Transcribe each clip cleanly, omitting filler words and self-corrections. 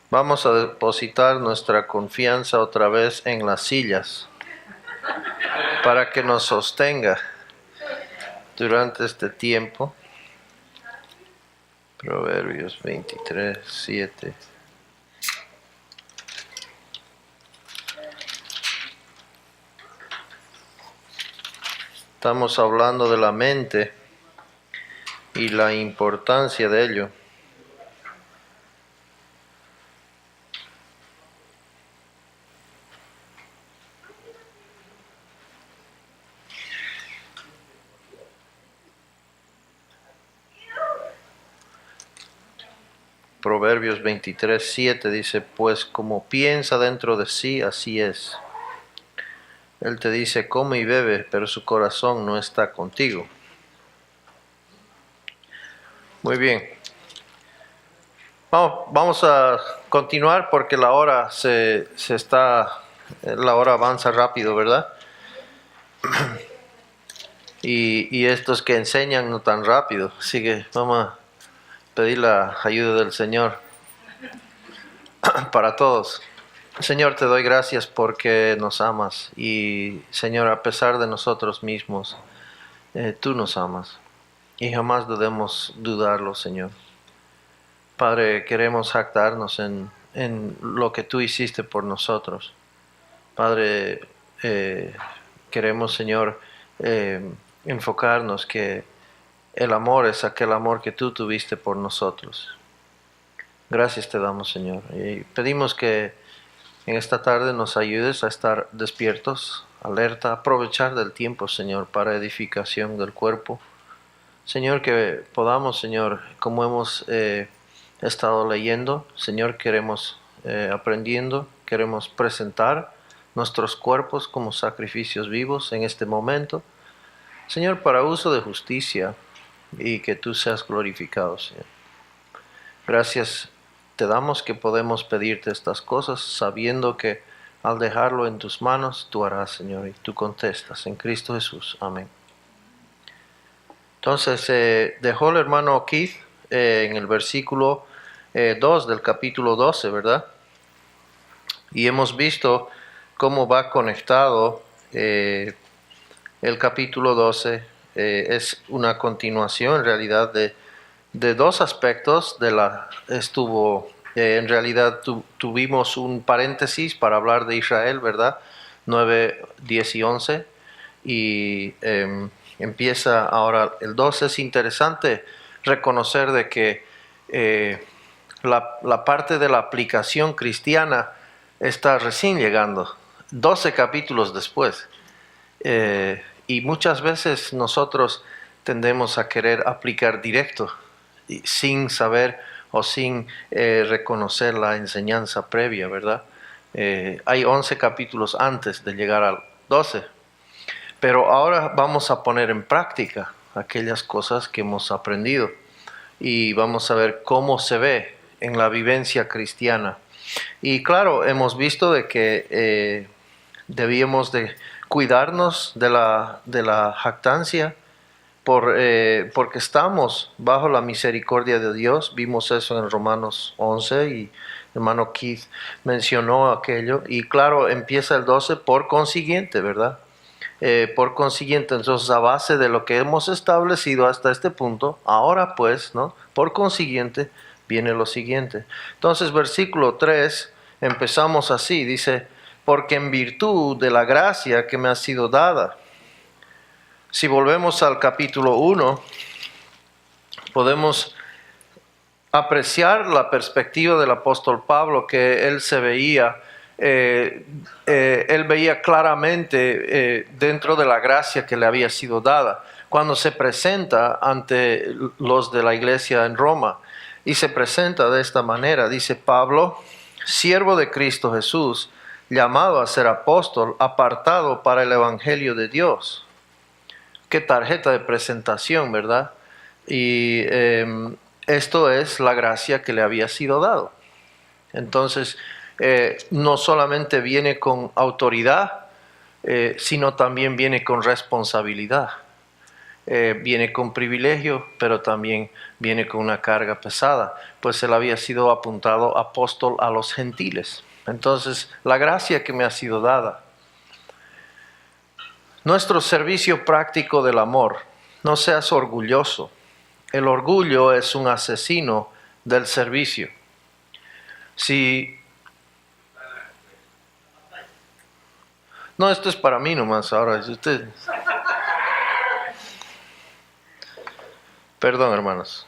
Vamos a depositar nuestra confianza otra vez en las sillas para que nos sostenga durante este tiempo. Proverbios 23, 7. Estamos hablando de la mente y la importancia de ello. Proverbios 23, 7 dice, pues como piensa dentro de sí, así es. Él te dice, come y bebe, pero su corazón no está contigo. Muy bien. Vamos a continuar porque la hora la hora avanza rápido, ¿verdad? Y estos que enseñan no tan rápido. Así que vamos a pedir la ayuda del Señor para todos. Señor, te doy gracias porque nos amas y, Señor, a pesar de nosotros mismos, tú nos amas y jamás debemos dudarlo, Señor. Padre, queremos jactarnos en lo que tú hiciste por nosotros. Padre, queremos, Señor, enfocarnos que el amor es aquel amor que tú tuviste por nosotros. Gracias te damos, Señor. Y pedimos que en esta tarde nos ayudes a estar despiertos, alerta, aprovechar del tiempo, Señor, para edificación del cuerpo. Señor, que podamos, Señor, como hemos estado leyendo, Señor, queremos aprendiendo, queremos presentar nuestros cuerpos como sacrificios vivos en este momento, Señor, para uso de justicia y que tú seas glorificado, Señor. Gracias te damos que podemos pedirte estas cosas, sabiendo que al dejarlo en tus manos, tú harás, Señor, y tú contestas en Cristo Jesús. Amén. Entonces, dejó el hermano Keith en el versículo 2 del capítulo 12, ¿verdad? Y hemos visto cómo va conectado el capítulo 12. Es una continuación, en realidad, de dos aspectos. En realidad tuvimos un paréntesis para hablar de Israel, ¿verdad? 9, 10 y 11. Y empieza ahora el 12. Es interesante reconocer de que la parte de la aplicación cristiana está recién llegando, 12 capítulos después. Y muchas veces nosotros tendemos a querer aplicar directo, sin saber o sin reconocer la enseñanza previa, ¿verdad? Hay 11 capítulos antes de llegar al 12. Pero ahora vamos a poner en práctica aquellas cosas que hemos aprendido y vamos a ver cómo se ve en la vivencia cristiana. Y claro, hemos visto de que debíamos de cuidarnos de la jactancia porque estamos bajo la misericordia de Dios. Vimos eso en Romanos 11 y el hermano Keith mencionó aquello. Y claro, empieza el 12 por consiguiente, ¿verdad? Por consiguiente, entonces a base de lo que hemos establecido hasta este punto, ahora pues, ¿no? Por consiguiente, viene lo siguiente. Entonces, versículo 3, empezamos así, dice, porque en virtud de la gracia que me ha sido dada. Si volvemos al capítulo 1, podemos apreciar la perspectiva del apóstol Pablo, que él se veía, él veía claramente dentro de la gracia que le había sido dada, cuando se presenta ante los de la iglesia en Roma, y se presenta de esta manera, dice Pablo, siervo de Cristo Jesús, llamado a ser apóstol, apartado para el evangelio de Dios. Qué tarjeta de presentación, ¿verdad? Y esto es la gracia que le había sido dado. Entonces, no solamente viene con autoridad, sino también viene con responsabilidad. Viene con privilegio, pero también viene con una carga pesada, pues él había sido apuntado apóstol a los gentiles. Entonces, la gracia que me ha sido dada. Nuestro servicio práctico del amor. No seas orgulloso. El orgullo es un asesino del servicio. No, esto es para mí nomás ahora. Perdón, hermanos.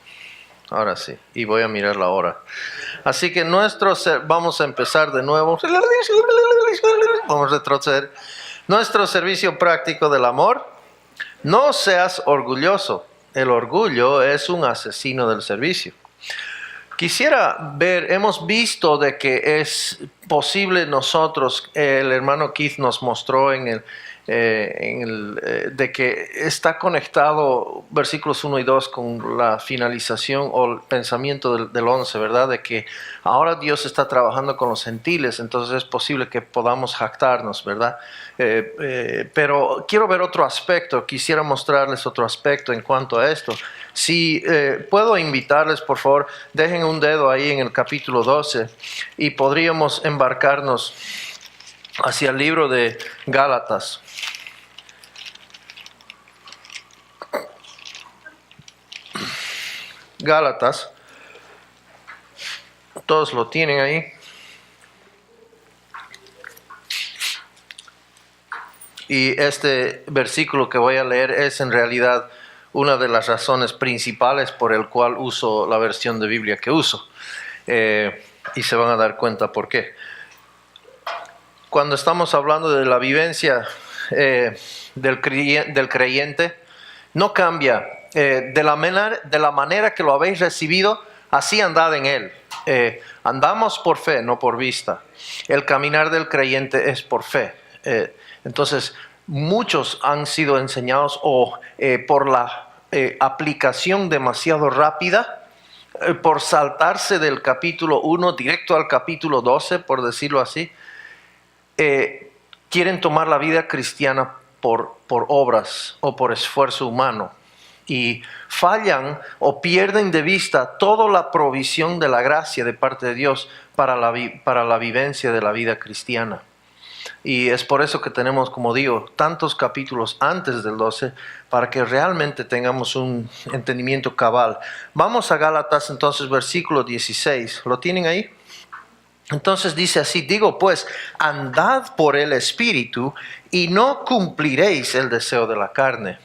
Ahora sí. Y voy a mirar la hora. Así que vamos a empezar de nuevo. Vamos a retroceder. Nuestro servicio práctico del amor. No seas orgulloso. El orgullo es un asesino del servicio. Quisiera ver, hemos visto de que es posible nosotros, el hermano Keith nos mostró de que está conectado versículos 1 y 2 con la finalización o el pensamiento del 11, ¿verdad? De que ahora Dios está trabajando con los gentiles, entonces es posible que podamos jactarnos, ¿verdad? Pero quiero ver otro aspecto, quisiera mostrarles otro aspecto en cuanto a esto. Si puedo invitarles, por favor, dejen un dedo ahí en el capítulo 12 y podríamos embarcarnos hacia el libro de Gálatas. Gálatas, todos lo tienen ahí. Y este versículo que voy a leer es en realidad una de las razones principales por el cual uso la versión de Biblia que uso. Y se van a dar cuenta por qué. Cuando estamos hablando de la vivencia del creyente, no cambia. De la manera que lo habéis recibido, así andad en él. Andamos por fe, no por vista. El caminar del creyente es por fe. Entonces, muchos han sido enseñados por la aplicación demasiado rápida, por saltarse del capítulo 1 directo al capítulo 12, por decirlo así, quieren tomar la vida cristiana por obras o por esfuerzo humano. Y fallan o pierden de vista toda la provisión de la gracia de parte de Dios para la vivencia de la vida cristiana. Y es por eso que tenemos, como digo, tantos capítulos antes del 12 para que realmente tengamos un entendimiento cabal. Vamos a Gálatas entonces, versículo 16. ¿Lo tienen ahí? Entonces dice así: digo pues, andad por el Espíritu y no cumpliréis el deseo de la carne.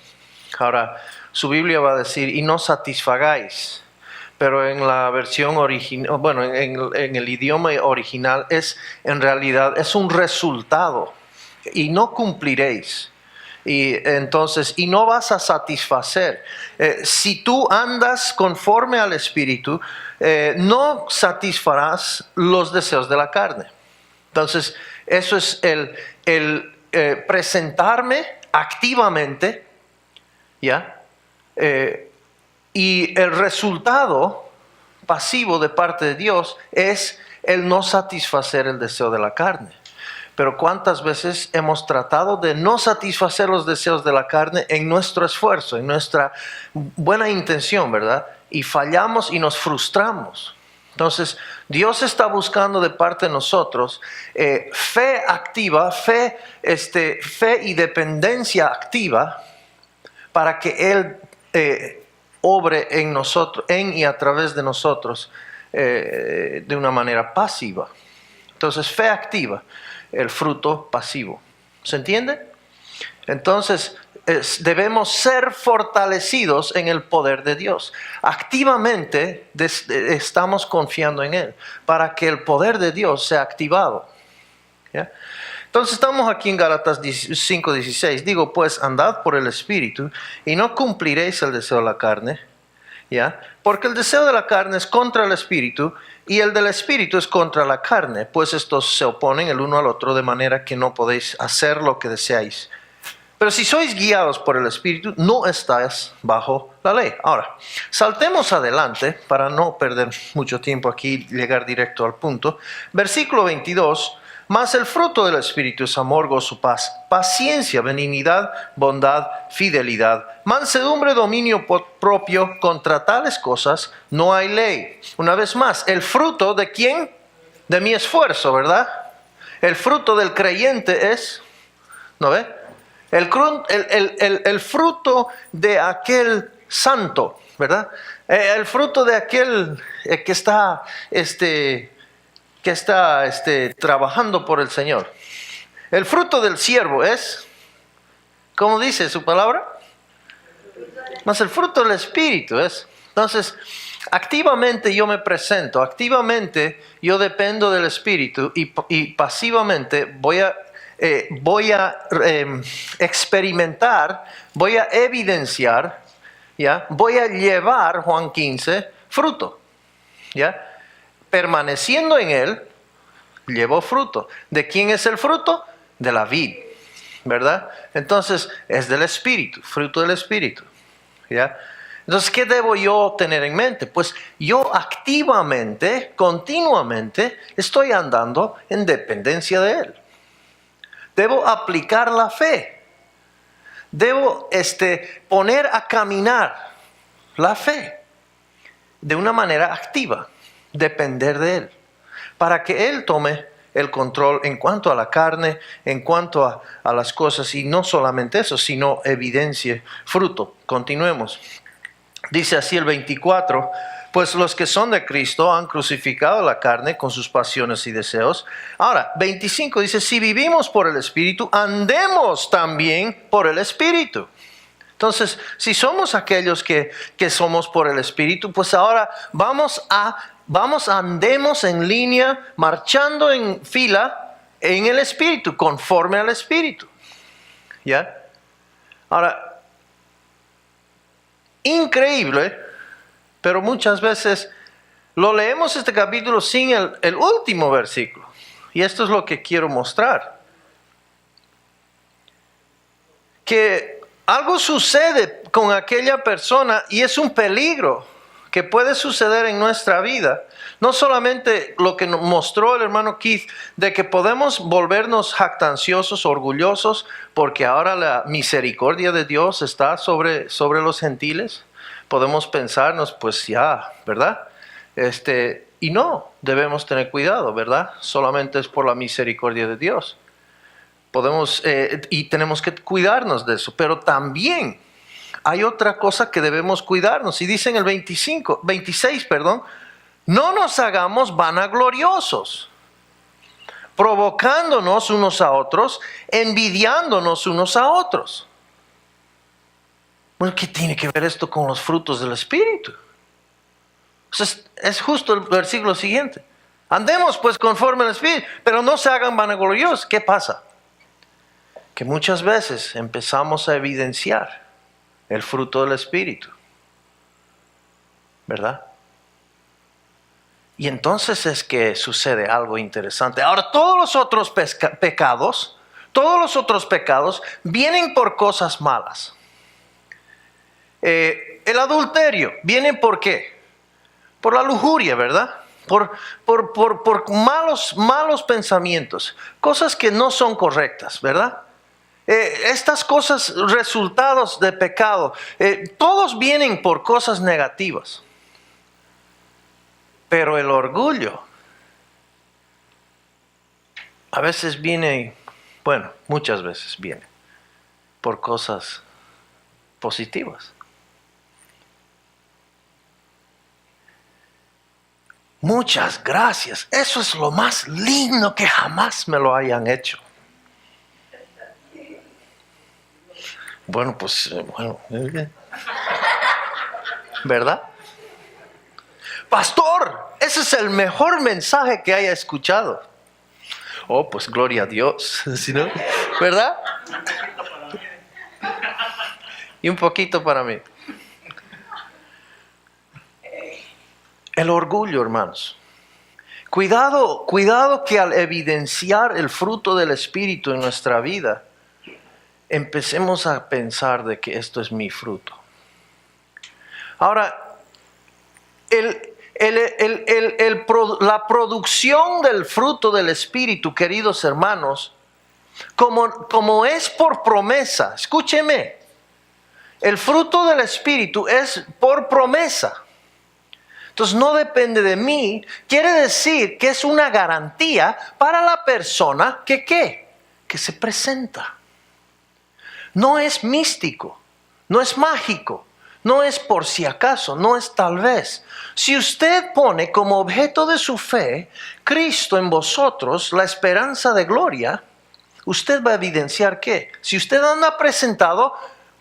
Ahora, su Biblia va a decir, y no satisfagáis. Pero en la versión original, bueno, en el idioma original en realidad es un resultado. Y no cumpliréis. Y entonces, y no vas a satisfacer. Si tú andas conforme al Espíritu, no satisfarás los deseos de la carne. Entonces, eso es el presentarme activamente, ¿ya? Y el resultado pasivo de parte de Dios es el no satisfacer el deseo de la carne. Pero ¿cuántas veces hemos tratado de no satisfacer los deseos de la carne en nuestro esfuerzo, en nuestra buena intención, ¿verdad? Y fallamos y nos frustramos. Entonces, Dios está buscando de parte de nosotros fe activa, fe y dependencia activa para que Él obre en nosotros, en y a través de nosotros de una manera pasiva. Entonces, fe activa, el fruto pasivo. ¿Se entiende? Entonces, debemos ser fortalecidos en el poder de Dios. Activamente estamos confiando en Él para que el poder de Dios sea activado. ¿Ya? Entonces estamos aquí en Gálatas 5:16. Digo, pues, andad por el Espíritu y no cumpliréis el deseo de la carne, ¿ya? Porque el deseo de la carne es contra el Espíritu y el del Espíritu es contra la carne, pues estos se oponen el uno al otro de manera que no podéis hacer lo que deseáis. Pero si sois guiados por el Espíritu, no estáis bajo la ley. Ahora, saltemos adelante para no perder mucho tiempo aquí, llegar directo al punto. Versículo 22. Mas el fruto del Espíritu es amor, gozo, paz, paciencia, benignidad, bondad, fidelidad, mansedumbre, dominio propio. Contra tales cosas no hay ley. Una vez más, ¿el fruto de quién? De mi esfuerzo, ¿verdad? El fruto del creyente es, ¿no ve? El fruto de aquel santo, ¿verdad? El fruto de aquel que está trabajando por el Señor. El fruto del siervo es, ¿cómo dice su palabra? Más el fruto del Espíritu es. Entonces, activamente yo me presento, activamente yo dependo del Espíritu y pasivamente voy a experimentar, voy a evidenciar, ¿ya? Voy a llevar, Juan 15, fruto, ¿ya? Permaneciendo en él, llevo fruto. ¿De quién es el fruto? De la vid, ¿verdad? Entonces, es del Espíritu, fruto del Espíritu, ¿ya? Entonces, ¿qué debo yo tener en mente? Pues yo activamente, continuamente, estoy andando en dependencia de él. Debo aplicar la fe. Debo poner a caminar la fe de una manera activa. Depender de él. Para que él tome el control en cuanto a la carne, en cuanto a las cosas. Y no solamente eso, sino evidencie fruto. Continuemos. Dice así el 24. Pues los que son de Cristo han crucificado la carne con sus pasiones y deseos. Ahora, 25 dice, si vivimos por el Espíritu, andemos también por el Espíritu. Entonces, si somos aquellos que somos por el Espíritu, pues ahora andemos en línea, marchando en fila en el Espíritu, conforme al Espíritu. ¿Ya? Ahora, increíble. Pero muchas veces lo leemos este capítulo sin el último versículo. Y esto es lo que quiero mostrar. Que algo sucede con aquella persona y es un peligro que puede suceder en nuestra vida. No solamente lo que nos mostró el hermano Keith, de que podemos volvernos jactanciosos, orgullosos, porque ahora la misericordia de Dios está sobre los gentiles. Podemos pensarnos, pues ya, ¿verdad? Y no, debemos tener cuidado, ¿verdad? Solamente es por la misericordia de Dios. Y tenemos que cuidarnos de eso. Pero también hay otra cosa que debemos cuidarnos. Y dice en el 26, no nos hagamos vanagloriosos, provocándonos unos a otros, envidiándonos unos a otros. Bueno, ¿qué tiene que ver esto con los frutos del Espíritu? Es justo el versículo siguiente. Andemos pues conforme al Espíritu, pero no se hagan vanagloriosos. ¿Qué pasa? Que muchas veces empezamos a evidenciar el fruto del Espíritu, ¿verdad? Y entonces es que sucede algo interesante. Ahora, todos los otros pecados vienen por cosas malas. El adulterio viene ¿por qué? Por la lujuria, ¿verdad? Por malos pensamientos, cosas que no son correctas, ¿verdad? Estas cosas, resultados de pecado, todos vienen por cosas negativas. Pero el orgullo a veces viene, bueno, muchas veces viene por cosas positivas. Muchas gracias. Eso es lo más lindo que jamás me lo hayan hecho. Bueno, pues, ¿verdad? Pastor, ese es el mejor mensaje que haya escuchado. Oh, pues gloria a Dios, ¿sí, no? ¿Verdad? Y un poquito para mí. El orgullo, hermanos. Cuidado que al evidenciar el fruto del Espíritu en nuestra vida, empecemos a pensar de que esto es mi fruto. Ahora, la producción del fruto del Espíritu, queridos hermanos, como es por promesa, escúcheme, el fruto del Espíritu es por promesa. Entonces no depende de mí, quiere decir que es una garantía para la persona que se presenta. No es místico, no es mágico, no es por si acaso, no es tal vez. Si usted pone como objeto de su fe Cristo en vosotros, la esperanza de gloria, usted va a evidenciar ¿qué? Si usted anda presentado,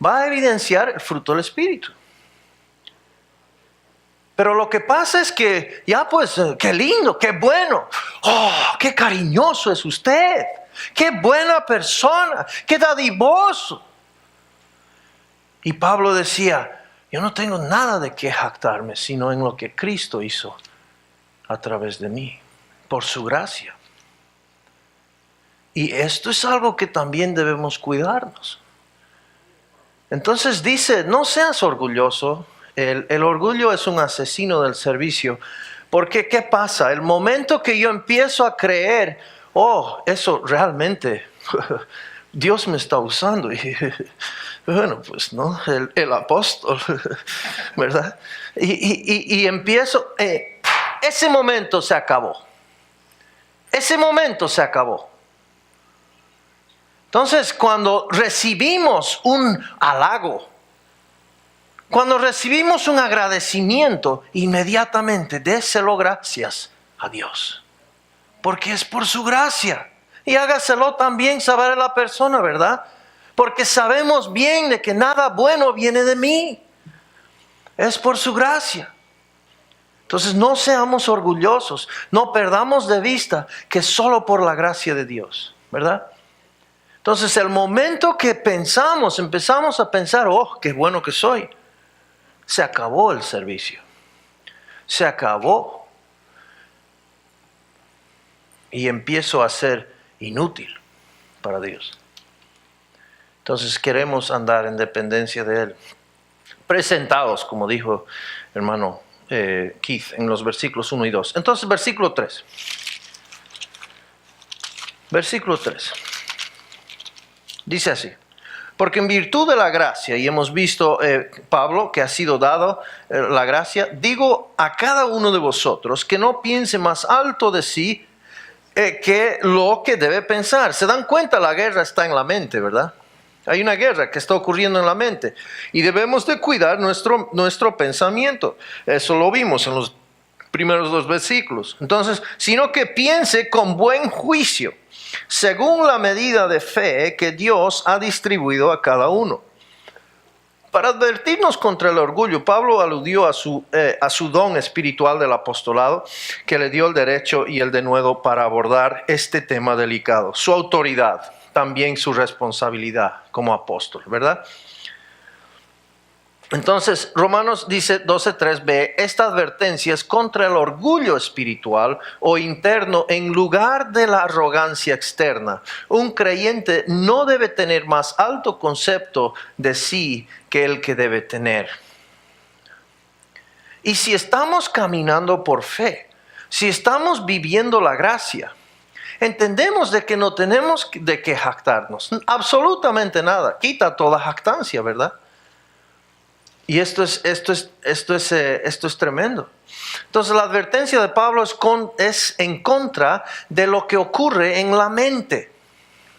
va a evidenciar el fruto del Espíritu. Pero lo que pasa es que, ya pues, qué lindo, qué bueno. Oh, qué cariñoso es usted. Qué buena persona, qué dadivoso. Y Pablo decía, yo no tengo nada de qué jactarme, sino en lo que Cristo hizo a través de mí, por su gracia. Y esto es algo que también debemos cuidarnos. Entonces dice, no seas orgulloso. El orgullo es un asesino del servicio. Porque ¿qué pasa? El momento que yo empiezo a creer, oh, eso realmente, Dios me está usando. Y bueno, pues no, el apóstol, ¿verdad? Y empiezo, ese momento se acabó. Ese momento se acabó. Entonces, cuando recibimos un halago, cuando recibimos un agradecimiento, inmediatamente déselo gracias a Dios. Porque es por su gracia. Y hágaselo también saber a la persona, ¿verdad? Porque sabemos bien de que nada bueno viene de mí. Es por su gracia. Entonces no seamos orgullosos. No perdamos de vista que es solo por la gracia de Dios, ¿verdad? Entonces el momento que empezamos a pensar, oh, qué bueno que soy. Se acabó el servicio. Se acabó. Y empiezo a ser inútil para Dios. Entonces queremos andar en dependencia de Él. Presentados, como dijo hermano Keith, en los versículos 1 y 2. Entonces, versículo 3. Versículo 3. Dice así. Porque en virtud de la gracia, y hemos visto, Pablo, que ha sido dado la gracia, digo a cada uno de vosotros que no piense más alto de sí que lo que debe pensar. Se dan cuenta, la guerra está en la mente, ¿verdad? Hay una guerra que está ocurriendo en la mente. Y debemos de cuidar nuestro pensamiento. Eso lo vimos en los primeros 2 versículos. Entonces, sino que piense con buen juicio, según la medida de fe que Dios ha distribuido a cada uno. Para advertirnos contra el orgullo, Pablo aludió a su don espiritual del apostolado, que le dio el derecho y el denuedo para abordar este tema delicado. Su autoridad, también su responsabilidad como apóstol, ¿verdad? Entonces, Romanos dice 12:3b, esta advertencia es contra el orgullo espiritual o interno en lugar de la arrogancia externa. Un creyente no debe tener más alto concepto de sí que el que debe tener. Y si estamos caminando por fe, si estamos viviendo la gracia, entendemos de que no tenemos de qué jactarnos. Absolutamente nada. Quita toda jactancia, ¿verdad? Y esto es tremendo. Entonces la advertencia de Pablo es en contra de lo que ocurre en la mente.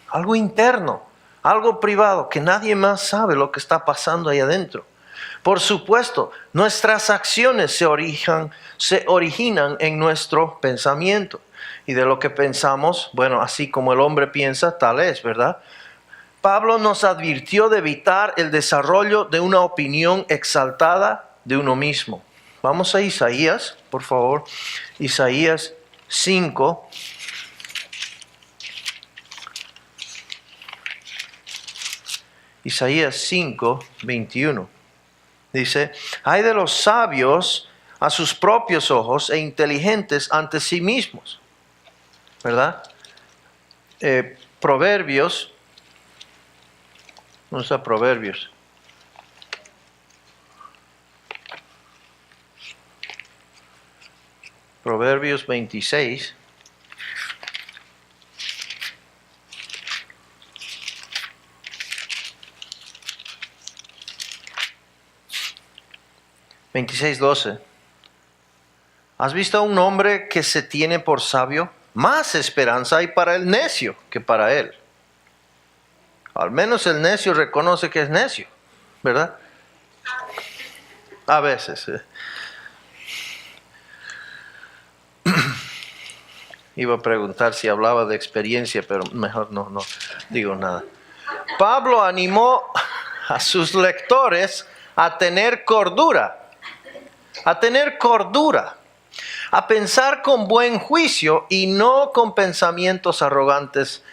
Algo interno, algo privado, que nadie más sabe lo que está pasando ahí adentro. Por supuesto, nuestras acciones se originan en nuestro pensamiento. Y de lo que pensamos, bueno, así como el hombre piensa, tal es, ¿verdad? Pablo nos advirtió de evitar el desarrollo de una opinión exaltada de uno mismo. Vamos a Isaías, por favor. Isaías 5. Isaías 5, 21. Dice, hay de los sabios a sus propios ojos e inteligentes ante sí mismos. ¿Verdad? Proverbios Vamos a Proverbios. Proverbios 26. $26:12. ¿Has visto a un hombre que se tiene por sabio? Más esperanza hay para el necio que para él. Al menos el necio reconoce que es necio, ¿verdad? A veces. Iba a preguntar si hablaba de experiencia, pero mejor no digo nada. Pablo animó a sus lectores a tener cordura, a pensar con buen juicio y no con pensamientos arrogantes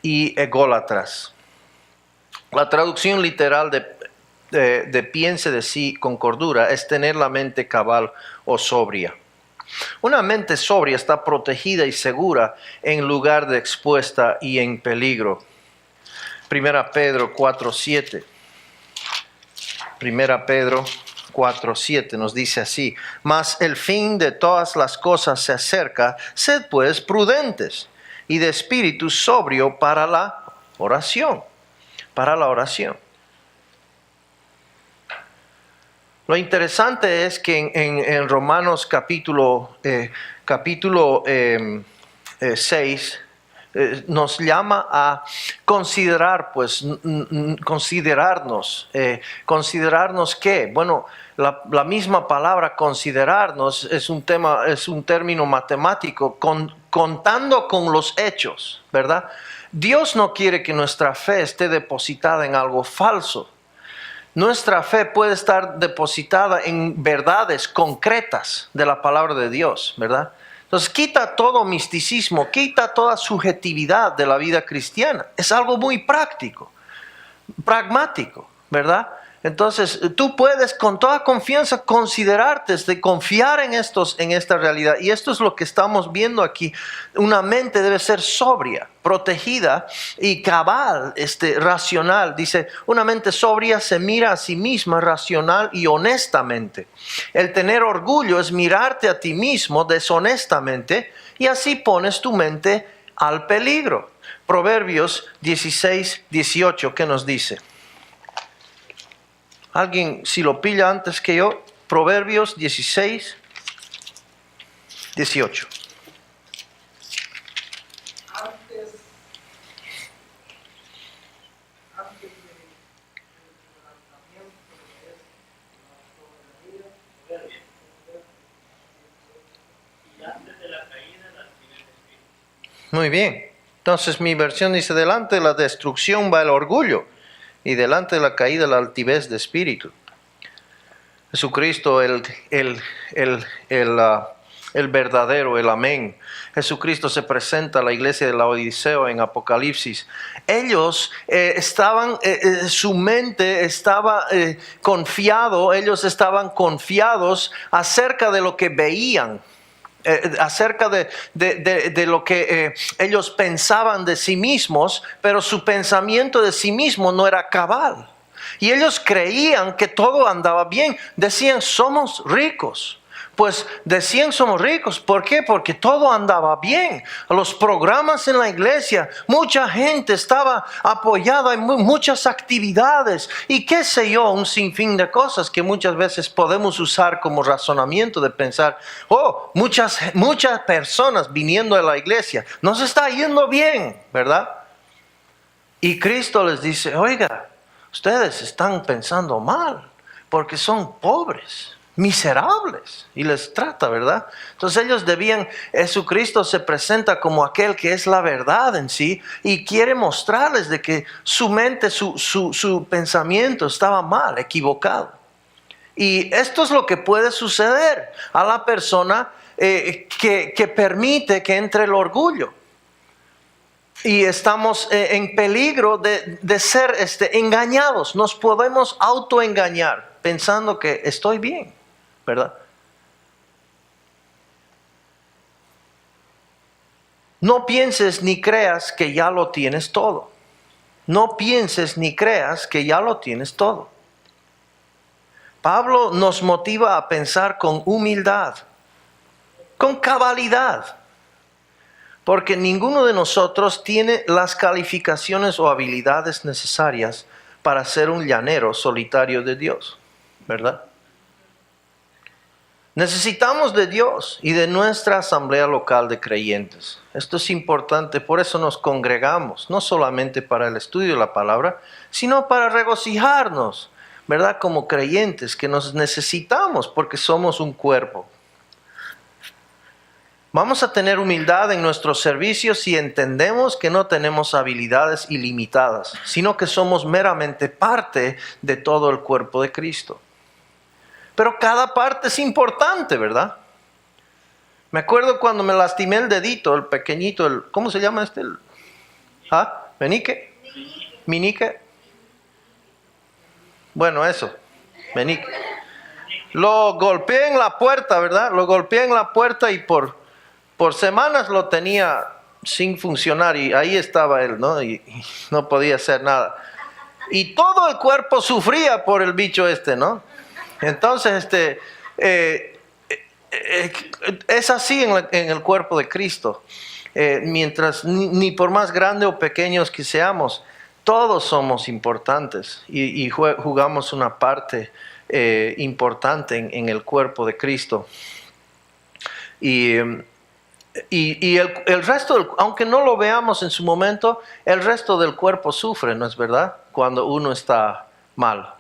y ególatras. La traducción literal de piense de sí con cordura es tener la mente cabal o sobria. Una mente sobria está protegida y segura en lugar de expuesta y en peligro. 1 Pedro 4:7. 1 Pedro 4:7 nos dice así: mas el fin de todas las cosas se acerca, sed pues prudentes y de espíritu sobrio para la oración. Para la oración. Lo interesante es que en Romanos capítulo 6 nos llama a considerar, pues, considerarnos. ¿Considerarnos qué? Bueno, la misma palabra considerarnos es un término matemático, contando con los hechos, ¿verdad? Dios no quiere que nuestra fe esté depositada en algo falso. Nuestra fe puede estar depositada en verdades concretas de la palabra de Dios, ¿verdad? Entonces quita todo misticismo, quita toda subjetividad de la vida cristiana. Es algo muy práctico, pragmático, ¿verdad? Entonces tú puedes con toda confianza considerarte, de confiar en esta realidad. Y esto es lo que estamos viendo aquí. Una mente debe ser sobria, protegida y cabal, racional. Dice, una mente sobria se mira a sí misma racional y honestamente. El tener orgullo es mirarte a ti mismo deshonestamente y así pones tu mente al peligro. Proverbios 16:18, ¿qué nos dice? Alguien, si lo pilla antes que yo, Proverbios 16:18. Muy bien. Entonces mi versión dice, delante de la destrucción va el orgullo y delante de la caída la altivez de espíritu. Jesucristo, el verdadero, el amén. Jesucristo se presenta a la iglesia de la Odisea en Apocalipsis. Ellos su mente estaba ellos estaban confiados acerca de lo que veían. Acerca de lo que ellos pensaban de sí mismos, pero su pensamiento de sí mismo no era cabal. Y ellos creían que todo andaba bien. Decían, somos ricos. Pues decían, somos ricos. ¿Por qué? Porque todo andaba bien. Los programas en la iglesia, mucha gente estaba apoyada en muchas actividades. Y qué sé yo, un sinfín de cosas que muchas veces podemos usar como razonamiento de pensar, muchas personas viniendo a la iglesia, nos está yendo bien, ¿verdad? Y Cristo les dice, oiga, ustedes están pensando mal, porque son pobres, miserables, y les trata, ¿verdad? Entonces ellos Jesucristo se presenta como aquel que es la verdad en sí, y quiere mostrarles de que su mente, su pensamiento estaba mal, equivocado. Y esto es lo que puede suceder a la persona que permite que entre el orgullo. Y estamos en peligro de ser engañados. Nos podemos autoengañar pensando que estoy bien, ¿verdad? No pienses ni creas que ya lo tienes todo. No pienses ni creas que ya lo tienes todo. Pablo nos motiva a pensar con humildad, con cabalidad, porque ninguno de nosotros tiene las calificaciones o habilidades necesarias para ser un llanero solitario de Dios, ¿verdad? Necesitamos de Dios y de nuestra asamblea local de creyentes. Esto es importante, por eso nos congregamos, no solamente para el estudio de la palabra, sino para regocijarnos, ¿verdad? Como creyentes que nos necesitamos porque somos un cuerpo. Vamos a tener humildad en nuestros servicios si entendemos que no tenemos habilidades ilimitadas, sino que somos meramente parte de todo el cuerpo de Cristo. Pero cada parte es importante, ¿verdad? Me acuerdo cuando me lastimé el dedito, el pequeñito, ¿cómo se llama este? ¿Menique? ¿Minique? Bueno, eso, menique. Lo golpeé en la puerta, ¿verdad? Lo golpeé en la puerta y por semanas lo tenía sin funcionar y ahí estaba él, ¿no? Y no podía hacer nada. Y todo el cuerpo sufría por el bicho este, ¿no? Entonces, es así en el cuerpo de Cristo. Mientras, ni por más grandes o pequeños que seamos, todos somos importantes y jugamos una parte importante en el cuerpo de Cristo. Y el resto, aunque no lo veamos en su momento, el resto del cuerpo sufre, ¿no es verdad? Cuando uno está mal.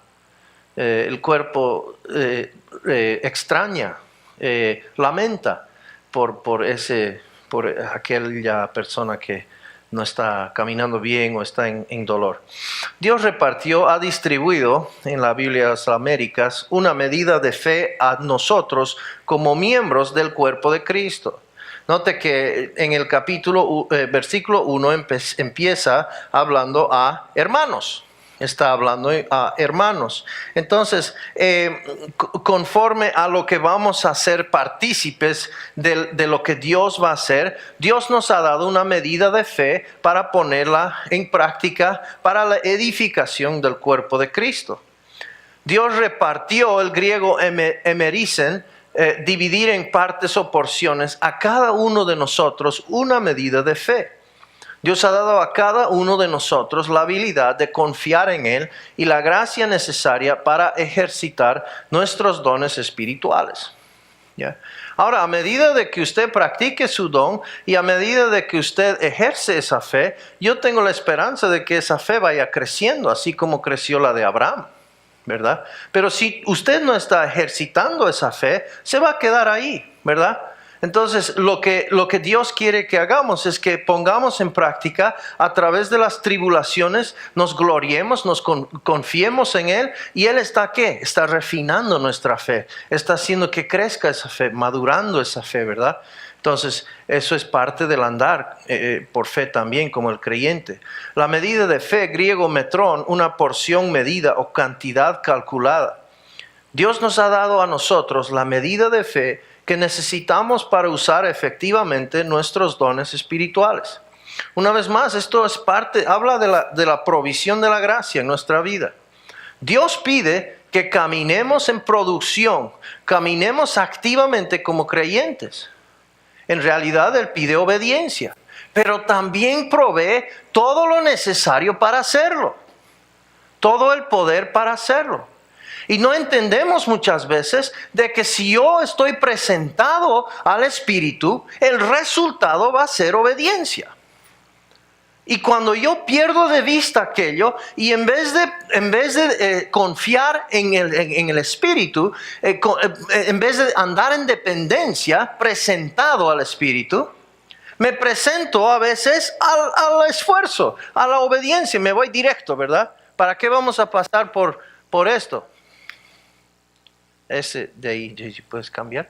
El cuerpo extraña, lamenta por aquella persona que no está caminando bien o está en dolor. Dios ha distribuido en la Biblia de las Américas una medida de fe a nosotros como miembros del cuerpo de Cristo. Note que en el versículo 1 empieza hablando a hermanos. Está hablando a hermanos. Entonces, conforme a lo que vamos a ser partícipes de lo que Dios va a hacer, Dios nos ha dado una medida de fe para ponerla en práctica para la edificación del cuerpo de Cristo. Dios repartió el griego emerisen, dividir en partes o porciones a cada uno de nosotros una medida de fe. Dios ha dado a cada uno de nosotros la habilidad de confiar en Él y la gracia necesaria para ejercitar nuestros dones espirituales. ¿Ya? Ahora, a medida de que usted practique su don y a medida de que usted ejerce esa fe, yo tengo la esperanza de que esa fe vaya creciendo, así como creció la de Abraham, ¿verdad? Pero si usted no está ejercitando esa fe, se va a quedar ahí, ¿verdad? Entonces, lo que Dios quiere que hagamos es que pongamos en práctica a través de las tribulaciones, nos gloriemos, nos confiemos en Él. ¿Y Él está qué? Está refinando nuestra fe, está haciendo que crezca esa fe, madurando esa fe, ¿verdad? Entonces, eso es parte del andar por fe también como el creyente. La medida de fe, griego metrón, una porción medida o cantidad calculada. Dios nos ha dado a nosotros la medida de fe que necesitamos para usar efectivamente nuestros dones espirituales. Una vez más, esto es habla de la provisión de la gracia en nuestra vida. Dios pide que caminemos en producción, caminemos activamente como creyentes. En realidad, Él pide obediencia, pero también provee todo lo necesario para hacerlo, todo el poder para hacerlo. Y no entendemos muchas veces de que si yo estoy presentado al Espíritu, el resultado va a ser obediencia. Y cuando yo pierdo de vista aquello y en vez de confiar en el Espíritu, en vez de andar en dependencia, presentado al Espíritu, me presento a veces al esfuerzo, a la obediencia, me voy directo, ¿verdad? ¿Para qué vamos a pasar por esto? Ese de ahí, ¿puedes cambiar?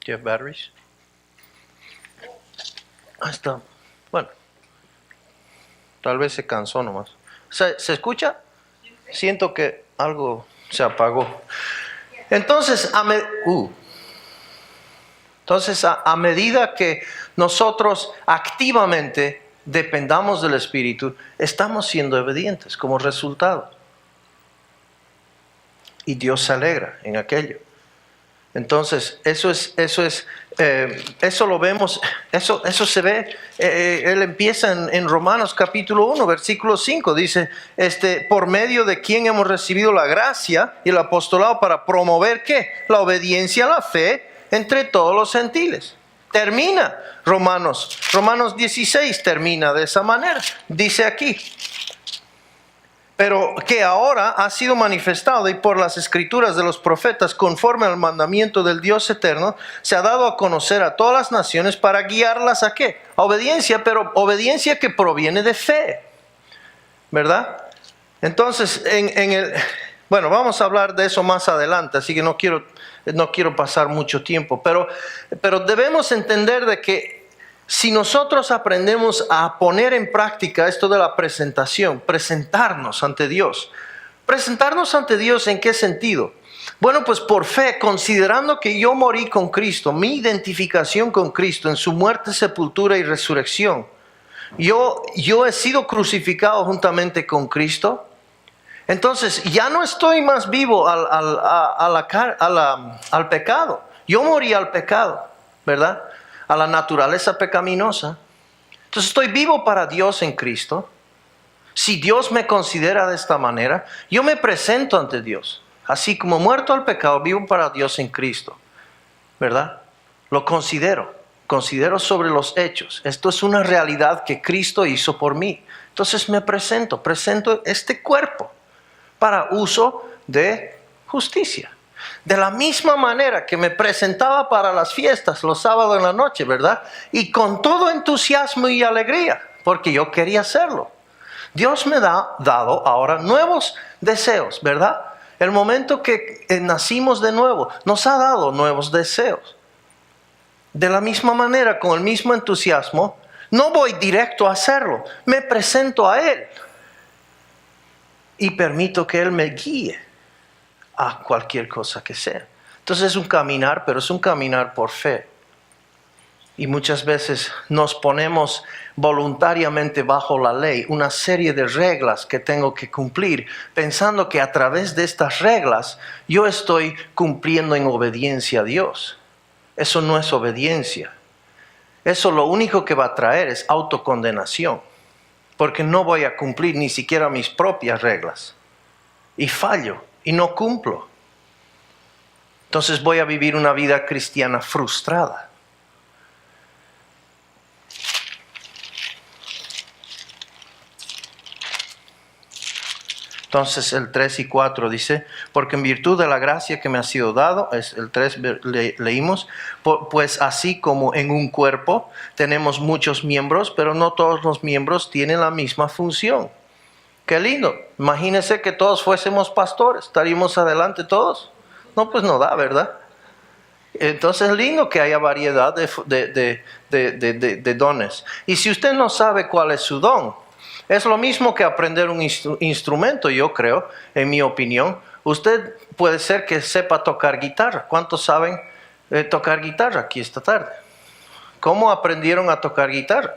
Do you have batteries? Ahí está. Bueno, tal vez se cansó nomás. ¿Se escucha? Siento que algo se apagó. Entonces, Entonces, a medida que nosotros activamente dependamos del Espíritu, estamos siendo obedientes como resultado. Y Dios se alegra en aquello. Entonces, eso lo vemos, eso se ve. Él empieza en Romanos capítulo 1, versículo 5. Dice, por medio de quien hemos recibido la gracia y el apostolado para promover, ¿qué? La obediencia a la fe entre todos los gentiles. Termina Romanos 16 termina de esa manera. Dice aquí, pero que ahora ha sido manifestado y por las escrituras de los profetas, conforme al mandamiento del Dios eterno, se ha dado a conocer a todas las naciones para guiarlas ¿a qué? A obediencia, pero obediencia que proviene de fe, ¿verdad? Entonces, bueno, vamos a hablar de eso más adelante, así que no quiero pasar mucho tiempo, pero debemos entender de que si nosotros aprendemos a poner en práctica esto de la presentación, presentarnos ante Dios. ¿Presentarnos ante Dios en qué sentido? Bueno, pues por fe, considerando que yo morí con Cristo, mi identificación con Cristo en su muerte, sepultura y resurrección. Yo he sido crucificado juntamente con Cristo. Entonces ya no estoy más vivo al pecado. Yo morí al pecado, ¿verdad? A la naturaleza pecaminosa. Entonces estoy vivo para Dios en Cristo. Si Dios me considera de esta manera, yo me presento ante Dios. Así como muerto al pecado, vivo para Dios en Cristo, ¿verdad? Lo considero sobre los hechos. Esto es una realidad que Cristo hizo por mí. Entonces me presento este cuerpo para uso de justicia. De la misma manera que me presentaba para las fiestas los sábados en la noche, ¿verdad? Y con todo entusiasmo y alegría, porque yo quería hacerlo. Dios me ha dado ahora nuevos deseos, ¿verdad? El momento que nacimos de nuevo, nos ha dado nuevos deseos. De la misma manera, con el mismo entusiasmo, no voy directo a hacerlo, me presento a Él. Y permito que Él me guíe a cualquier cosa que sea. Entonces es un caminar, pero es un caminar por fe. Y muchas veces nos ponemos voluntariamente bajo la ley, una serie de reglas que tengo que cumplir, pensando que a través de estas reglas yo estoy cumpliendo en obediencia a Dios. Eso no es obediencia. Eso lo único que va a traer es autocondenación, porque no voy a cumplir ni siquiera mis propias reglas. Y fallo. Y no cumplo. Entonces voy a vivir una vida cristiana frustrada. Entonces el 3 y 4 dice, porque en virtud de la gracia que me ha sido dado, es el 3 leímos, pues así como en un cuerpo tenemos muchos miembros, pero no todos los miembros tienen la misma función. Qué lindo. Imagínense que todos fuésemos pastores. ¿Estaríamos adelante todos? No, pues no da, ¿verdad? Entonces es lindo que haya variedad de dones. Y si usted no sabe cuál es su don, es lo mismo que aprender un instrumento, yo creo, en mi opinión. Usted puede ser que sepa tocar guitarra. ¿Cuántos saben tocar guitarra aquí esta tarde? ¿Cómo aprendieron a tocar guitarra?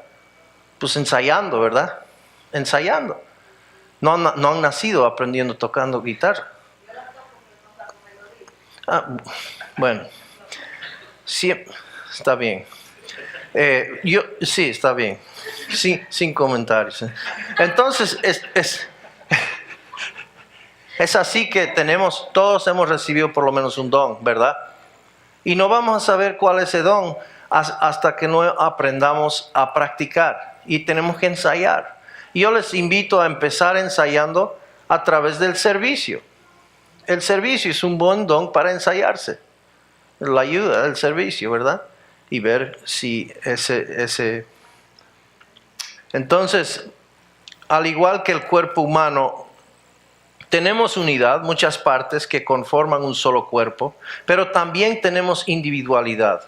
Pues ensayando, ¿verdad? Ensayando. No han nacido aprendiendo tocando guitarra. Bueno, sí, está bien. Sí, está bien. Sí, sin comentarios. Entonces, es así que todos hemos recibido por lo menos un don, ¿verdad? Y no vamos a saber cuál es ese don hasta que no aprendamos a practicar. Y tenemos que ensayar. Yo les invito a empezar ensayando a través del servicio. El servicio es un buen don para ensayarse. La ayuda del servicio, ¿verdad? Y ver si ese... Entonces, al igual que el cuerpo humano, tenemos unidad, muchas partes que conforman un solo cuerpo, pero también tenemos individualidad.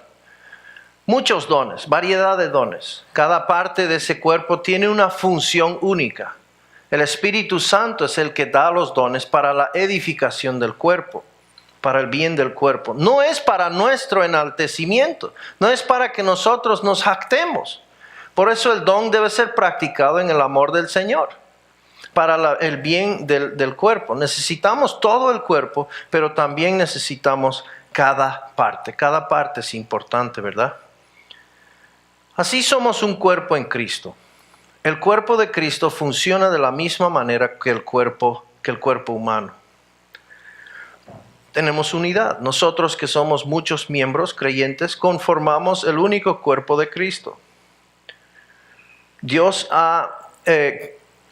Muchos dones, variedad de dones. Cada parte de ese cuerpo tiene una función única. El Espíritu Santo es el que da los dones para la edificación del cuerpo. para el bien del cuerpo. No es para nuestro enaltecimiento, no es para que nosotros nos jactemos. Por eso el don debe ser practicado en el amor del Señor, para el bien del cuerpo. Necesitamos todo el cuerpo, pero también necesitamos cada parte. Cada parte es importante, ¿verdad? Así somos un cuerpo en Cristo. El cuerpo de Cristo funciona de la misma manera que el cuerpo humano. Tenemos unidad. Nosotros que somos muchos miembros creyentes conformamos el único cuerpo de Cristo. Dios ha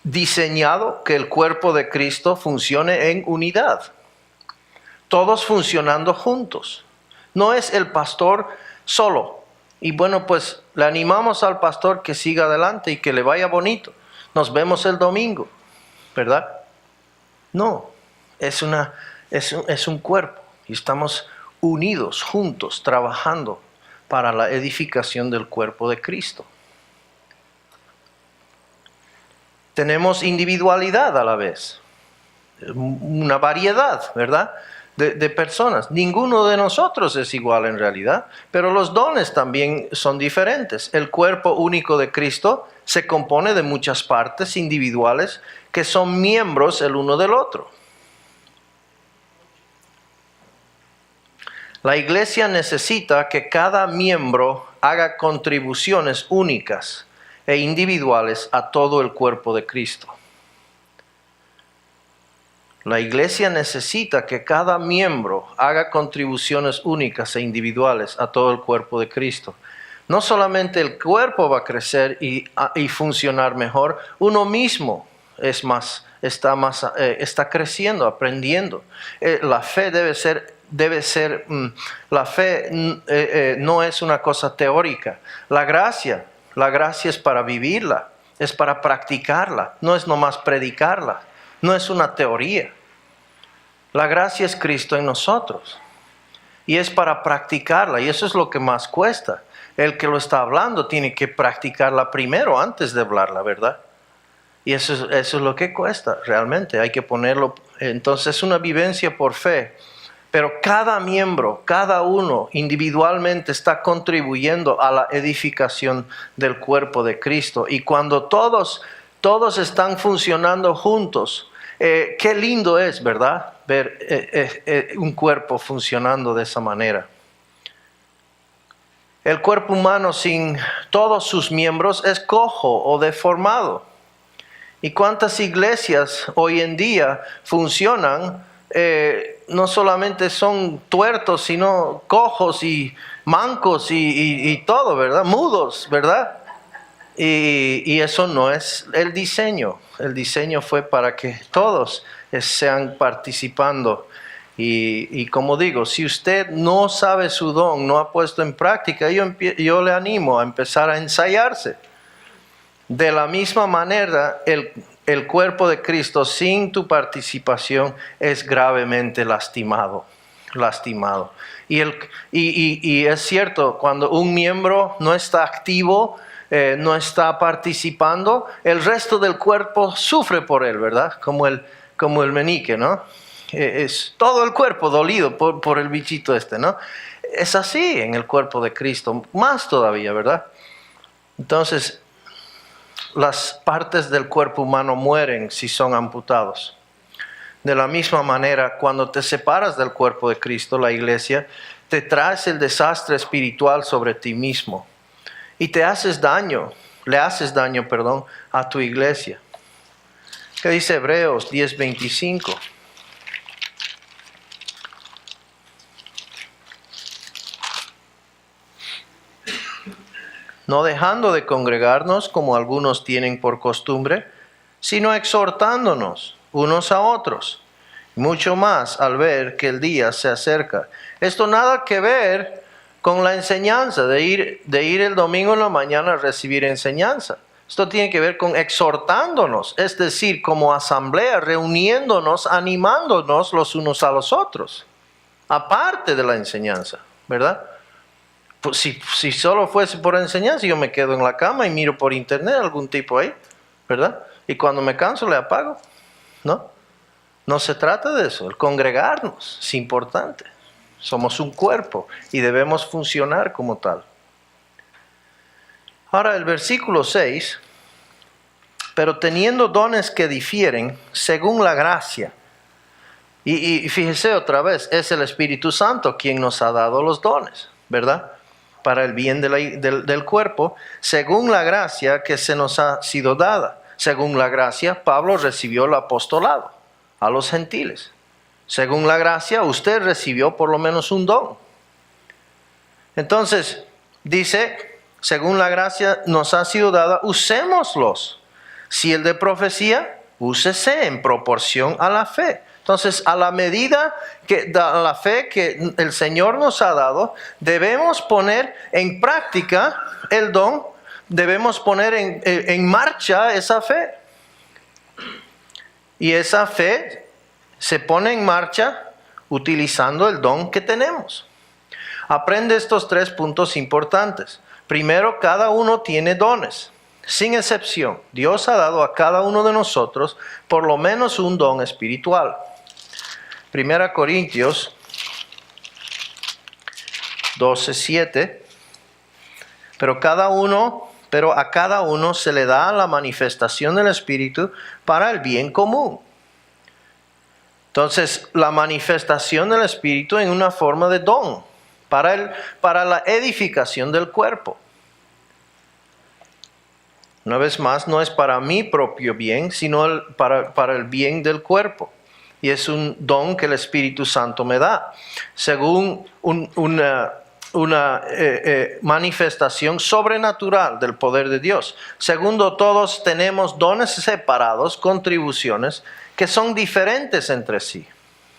diseñado que el cuerpo de Cristo funcione en unidad. Todos funcionando juntos. No es el pastor solo. Y bueno, pues le animamos al pastor que siga adelante y que le vaya bonito. Nos vemos el domingo, ¿verdad? No, es un cuerpo y estamos unidos, juntos, trabajando para la edificación del cuerpo de Cristo. Tenemos individualidad a la vez, una variedad, ¿verdad? De personas. Ninguno de nosotros es igual en realidad, pero los dones también son diferentes. El cuerpo único de Cristo se compone de muchas partes individuales que son miembros el uno del otro. La iglesia necesita que cada miembro haga contribuciones únicas e individuales a todo el cuerpo de Cristo. La iglesia necesita que cada miembro haga contribuciones únicas e individuales a todo el cuerpo de Cristo. No solamente el cuerpo va a crecer y funcionar mejor, uno mismo está creciendo, aprendiendo. La fe la fe no es una cosa teórica. La gracia es para vivirla, es para practicarla, no es nomás predicarla. No es una teoría. La gracia es Cristo en nosotros. Y es para practicarla. Y eso es lo que más cuesta. El que lo está hablando tiene que practicarla primero antes de hablarla, ¿verdad? Y eso es lo que cuesta realmente. Hay que ponerlo. Entonces es una vivencia por fe. Pero cada miembro, cada uno individualmente está contribuyendo a la edificación del cuerpo de Cristo. Y cuando todos están funcionando juntos, qué lindo es, ¿verdad? Ver un cuerpo funcionando de esa manera. El cuerpo humano sin todos sus miembros es cojo o deformado. ¿Y cuántas iglesias hoy en día funcionan? No solamente son tuertos, sino cojos y mancos y todo, ¿verdad? Mudos, ¿verdad? Y eso no es el diseño. El diseño fue para que todos sean participando. Y como digo, si usted no sabe su don, no ha puesto en práctica, yo le animo a empezar a ensayarse. De la misma manera, el cuerpo de Cristo sin tu participación es gravemente lastimado. Y es cierto, cuando un miembro no está activo, no está participando, el resto del cuerpo sufre por él, ¿verdad? Como el meñique, ¿no? Es todo el cuerpo dolido por el bichito ¿no? Es así en el cuerpo de Cristo, más todavía, ¿verdad? Entonces, las partes del cuerpo humano mueren si son amputados. De la misma manera, cuando te separas del cuerpo de Cristo, la iglesia, te traes el desastre espiritual sobre ti mismo. Y le haces daño, a tu iglesia. ¿Qué dice Hebreos 10:25? No dejando de congregarnos como algunos tienen por costumbre, sino exhortándonos unos a otros, mucho más al ver que el día se acerca. Esto nada que ver con la enseñanza, de ir el domingo en la mañana a recibir enseñanza. Esto tiene que ver con exhortándonos, es decir, como asamblea, reuniéndonos, animándonos los unos a los otros, aparte de la enseñanza, ¿verdad? Pues si solo fuese por enseñanza, yo me quedo en la cama y miro por internet algún tipo ahí, ¿verdad? Y cuando me canso le apago, ¿no? No se trata de eso. El congregarnos es importante. Somos un cuerpo y debemos funcionar como tal. Ahora el versículo 6, pero teniendo dones que difieren según la gracia. Y fíjese otra vez, es el Espíritu Santo quien nos ha dado los dones, ¿verdad? Para el bien del cuerpo, según la gracia que se nos ha sido dada. Según la gracia, Pablo recibió el apostolado a los gentiles. Según la gracia, usted recibió por lo menos un don. Entonces, dice, según la gracia nos ha sido dada, usémoslos. Si el de profecía, úsese en proporción a la fe. Entonces, a la medida que la fe que el Señor nos ha dado, debemos poner en práctica el don, debemos poner en marcha esa fe. Y esa fe se pone en marcha utilizando el don que tenemos. Aprende estos 3 puntos importantes. Primero, cada uno tiene dones. Sin excepción, Dios ha dado a cada uno de nosotros por lo menos un don espiritual. 1 Corintios 12:7. Pero a cada uno se le da la manifestación del Espíritu para el bien común. Entonces, la manifestación del Espíritu en una forma de don para la edificación del cuerpo. Una vez más, no es para mi propio bien, sino para el bien del cuerpo. Y es un don que el Espíritu Santo me da, según una manifestación sobrenatural del poder de Dios. Segundo, todos tenemos dones separados, contribuciones, que son diferentes entre sí.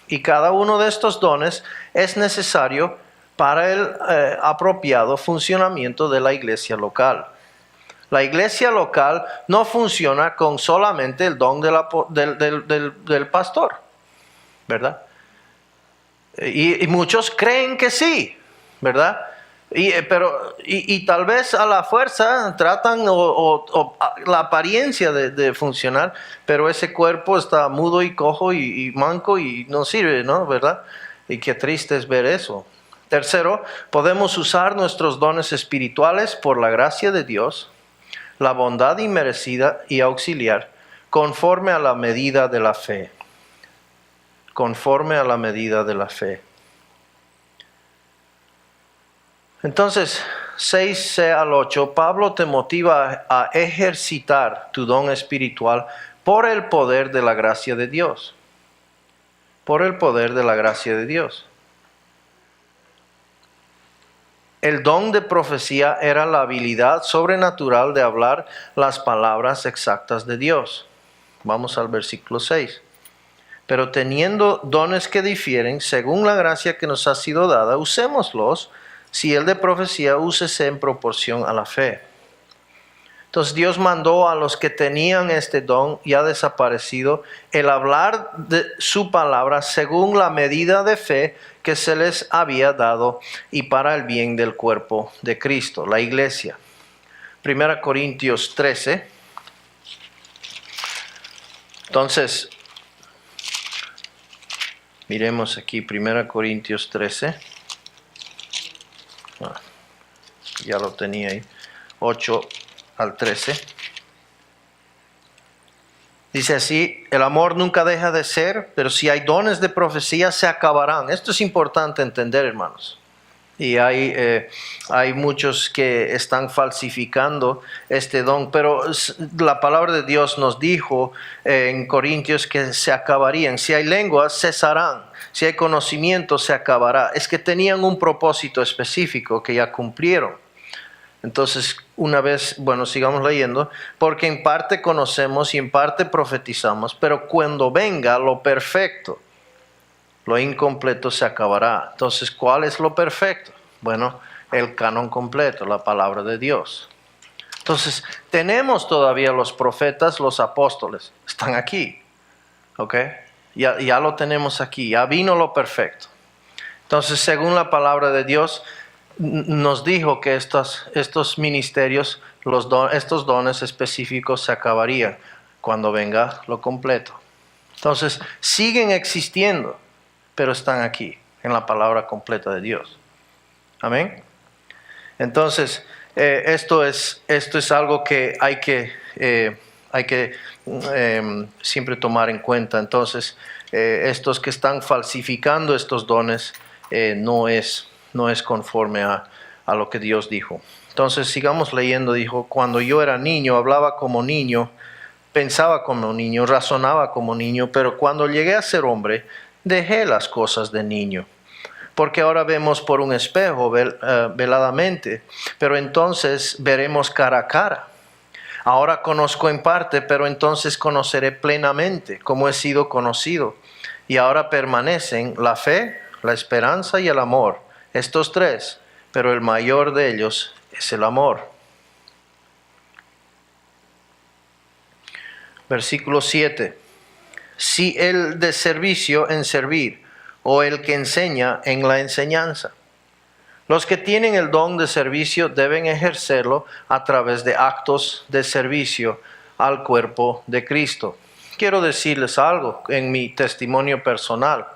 Y cada uno de estos dones es necesario para el apropiado funcionamiento de la iglesia local. La iglesia local no funciona con solamente el don del pastor, ¿verdad? Y muchos creen que sí, ¿verdad? Y tal vez a la fuerza tratan la apariencia de funcionar, pero ese cuerpo está mudo y cojo y manco y no sirve, ¿no? ¿Verdad? Y qué triste es ver eso. Tercero, podemos usar nuestros dones espirituales por la gracia de Dios, la bondad inmerecida y auxiliar, conforme a la medida de la fe. Conforme a la medida de la fe. Entonces, 6c al 8, Pablo te motiva a ejercitar tu don espiritual por el poder de la gracia de Dios. Por el poder de la gracia de Dios. El don de profecía era la habilidad sobrenatural de hablar las palabras exactas de Dios. Vamos al versículo 6. Pero teniendo dones que difieren, según la gracia que nos ha sido dada, usémoslos. Si el de profecía, úsese en proporción a la fe. Entonces Dios mandó a los que tenían este don ya desaparecido el hablar de su palabra según la medida de fe que se les había dado y para el bien del cuerpo de Cristo, la iglesia. 1 Corintios 13. Entonces, miremos aquí 1 Corintios 13. Ya lo tenía ahí. 8 al 13. Dice así, el amor nunca deja de ser, pero si hay dones de profecía se acabarán. Esto es importante entender, hermanos. Y hay muchos que están falsificando este don, pero la palabra de Dios nos dijo en Corintios que se acabarían. Si hay lenguas, cesarán. Si hay conocimiento, se acabará. Es que tenían un propósito específico que ya cumplieron. Entonces, una vez, sigamos leyendo, porque en parte conocemos y en parte profetizamos, pero cuando venga lo perfecto, lo incompleto se acabará. Entonces, ¿cuál es lo perfecto? Bueno, el canon completo, la palabra de Dios. Entonces, tenemos todavía los profetas, los apóstoles, están aquí, ¿ok? Ya lo tenemos aquí, ya vino lo perfecto. Entonces, según la palabra de Dios, nos dijo que estos ministerios, estos dones específicos se acabarían cuando venga lo completo. Entonces, siguen existiendo, pero están aquí, en la palabra completa de Dios. Amén. Entonces, esto es algo que hay que siempre tomar en cuenta. Entonces, estos que están falsificando estos dones no es conforme a lo que Dios dijo. Entonces, sigamos leyendo. Dijo, cuando yo era niño, hablaba como niño, pensaba como niño, razonaba como niño, pero cuando llegué a ser hombre, dejé las cosas de niño. Porque ahora vemos por un espejo veladamente, pero entonces veremos cara a cara. Ahora conozco en parte, pero entonces conoceré plenamente como he sido conocido. Y ahora permanecen la fe, la esperanza y el amor, estos tres, pero el mayor de ellos es el amor. Versículo 7. Si el de servicio en servir, o el que enseña en la enseñanza. Los que tienen el don de servicio deben ejercerlo a través de actos de servicio al cuerpo de Cristo. Quiero decirles algo en mi testimonio personal.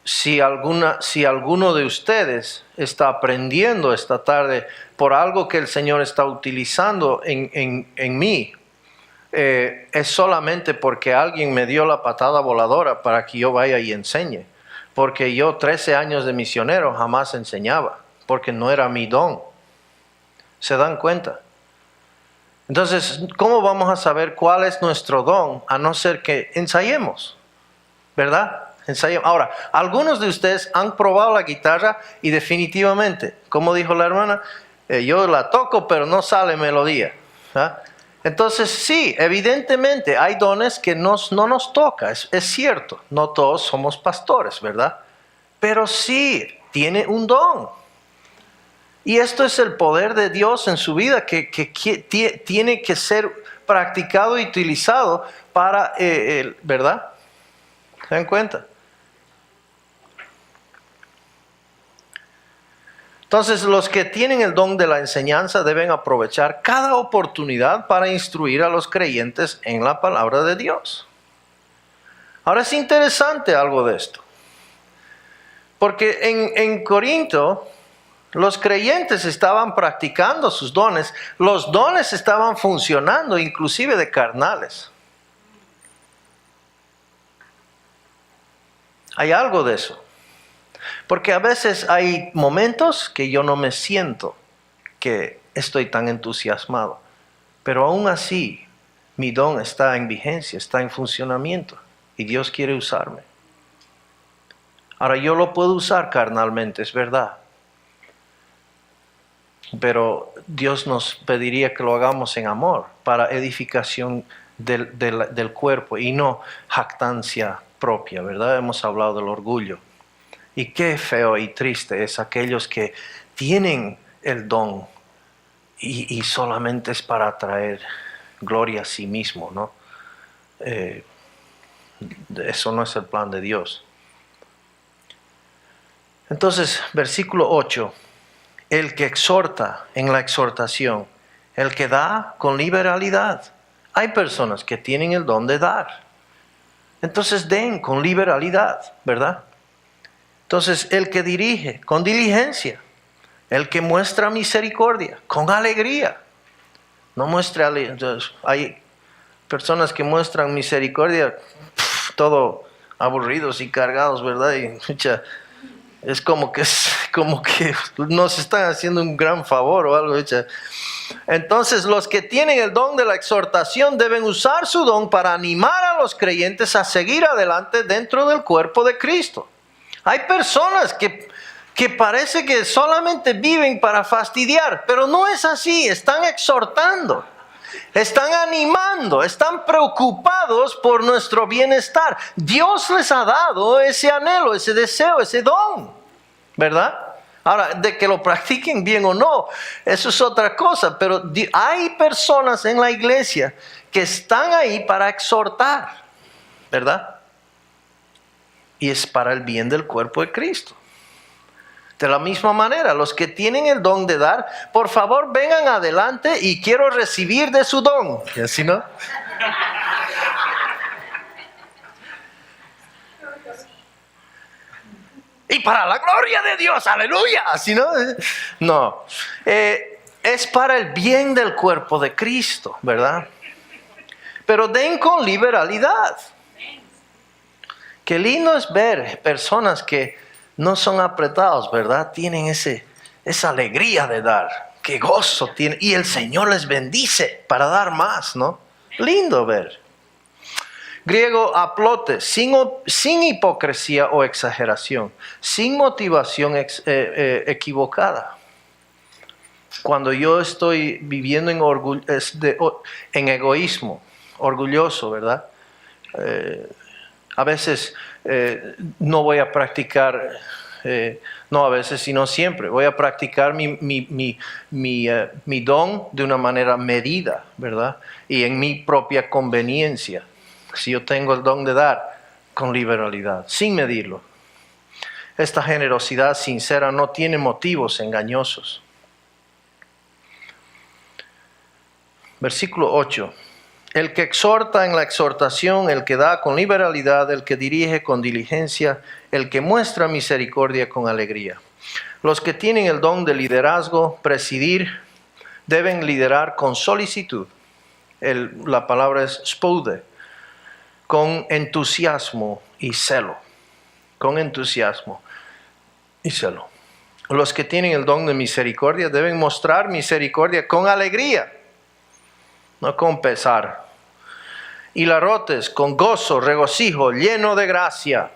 Si alguno de ustedes está aprendiendo esta tarde por algo que el Señor está utilizando en mí, es solamente porque alguien me dio la patada voladora para que yo vaya y enseñe. Porque yo 13 años de misionero jamás enseñaba, porque no era mi don. ¿Se dan cuenta? Entonces, ¿cómo vamos a saber cuál es nuestro don a no ser que ensayemos? ¿Verdad? Ensayemos. Ahora, algunos de ustedes han probado la guitarra y definitivamente, como dijo la hermana, yo la toco pero no sale melodía. ¿Ah? Entonces sí, evidentemente hay dones que no nos toca, es cierto, no todos somos pastores, ¿verdad? Pero sí, tiene un don. Y esto es el poder de Dios en su vida que tiene que ser practicado y utilizado para, ¿verdad? ¿Se dan cuenta? Entonces, los que tienen el don de la enseñanza deben aprovechar cada oportunidad para instruir a los creyentes en la palabra de Dios. Ahora es interesante algo de esto. Porque en Corinto, los creyentes estaban practicando sus dones. Los dones estaban funcionando, inclusive de carnales. Hay algo de eso. Porque a veces hay momentos que yo no me siento que estoy tan entusiasmado. Pero aún así, mi don está en vigencia, está en funcionamiento. Y Dios quiere usarme. Ahora yo lo puedo usar carnalmente, es verdad. Pero Dios nos pediría que lo hagamos en amor, para edificación del cuerpo y no jactancia propia, ¿verdad? Hemos hablado del orgullo. Y qué feo y triste es aquellos que tienen el don y solamente es para traer gloria a sí mismo, ¿no? Eso no es el plan de Dios. Entonces, versículo 8. El que exhorta en la exhortación, el que da con liberalidad. Hay personas que tienen el don de dar. Entonces den con liberalidad, ¿verdad? Entonces, el que dirige con diligencia, el que muestra misericordia con alegría. No muestre alegría. Hay personas que muestran misericordia, todo aburridos y cargados, ¿verdad? Y es como que nos están haciendo un gran favor o algo. Entonces, los que tienen el don de la exhortación deben usar su don para animar a los creyentes a seguir adelante dentro del cuerpo de Cristo. Hay personas que parece que solamente viven para fastidiar, pero no es así. Están exhortando, están animando, están preocupados por nuestro bienestar. Dios les ha dado ese anhelo, ese deseo, ese don, ¿verdad? Ahora, de que lo practiquen bien o no, eso es otra cosa. Pero hay personas en la iglesia que están ahí para exhortar, ¿verdad? Y es para el bien del cuerpo de Cristo. De la misma manera, los que tienen el don de dar, por favor vengan adelante y quiero recibir de su don. ¿Y así no? Y para la gloria de Dios, aleluya. ¿Sí, no? No. Es para el bien del cuerpo de Cristo, ¿verdad? Pero den con liberalidad. Qué lindo es ver personas que no son apretados, ¿verdad? Tienen esa alegría de dar. Qué gozo tienen. Y el Señor les bendice para dar más, ¿no? Lindo ver. Griego aplote, sin hipocresía o exageración, sin motivación equivocada. Cuando yo estoy viviendo en egoísmo, orgulloso, ¿verdad? A veces no voy a practicar, no a veces, sino siempre, voy a practicar mi don de una manera medida, ¿verdad? Y en mi propia conveniencia. Si yo tengo el don de dar, con liberalidad, sin medirlo. Esta generosidad sincera no tiene motivos engañosos. Versículo 8. El que exhorta en la exhortación, el que da con liberalidad, el que dirige con diligencia, el que muestra misericordia con alegría. Los que tienen el don de liderazgo, presidir, deben liderar con solicitud. La palabra es spoude, con entusiasmo y celo. Con entusiasmo y celo. Los que tienen el don de misericordia deben mostrar misericordia con alegría, no con pesar. Hilarotes, con gozo, regocijo, lleno de gracia.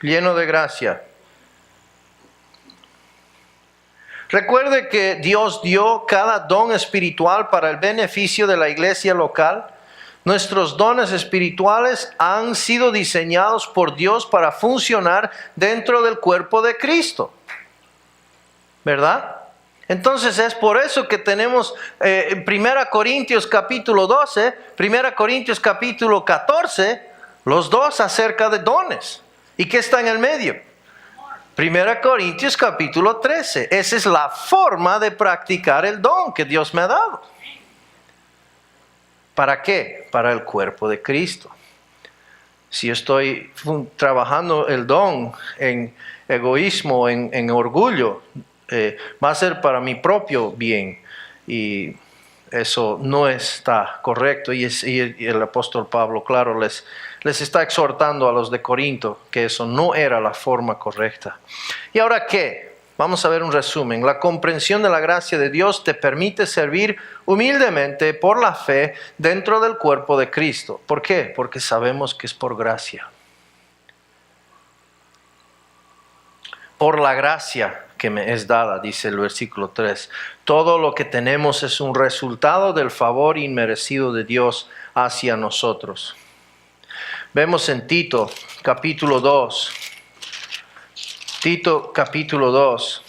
Lleno de gracia. Recuerde que Dios dio cada don espiritual para el beneficio de la iglesia local. Nuestros dones espirituales han sido diseñados por Dios para funcionar dentro del cuerpo de Cristo. ¿Verdad? Entonces es por eso que tenemos 1 Corintios capítulo 12, 1 Corintios capítulo 14, los dos acerca de dones. ¿Y qué está en el medio? 1 Corintios capítulo 13. Esa es la forma de practicar el don que Dios me ha dado. ¿Para qué? Para el cuerpo de Cristo. Si yo estoy trabajando el don en egoísmo, en orgullo, va a ser para mi propio bien. Y eso no está correcto. Y el apóstol Pablo, claro, les está exhortando a los de Corinto que eso no era la forma correcta. ¿Y ahora qué? Vamos a ver un resumen. La comprensión de la gracia de Dios te permite servir humildemente por la fe dentro del cuerpo de Cristo. ¿Por qué? Porque sabemos que es por gracia. Por la gracia que me es dada, dice el versículo 3. Todo lo que tenemos es un resultado del favor inmerecido de Dios hacia nosotros. Vemos en Tito capítulo 2. Tito capítulo 2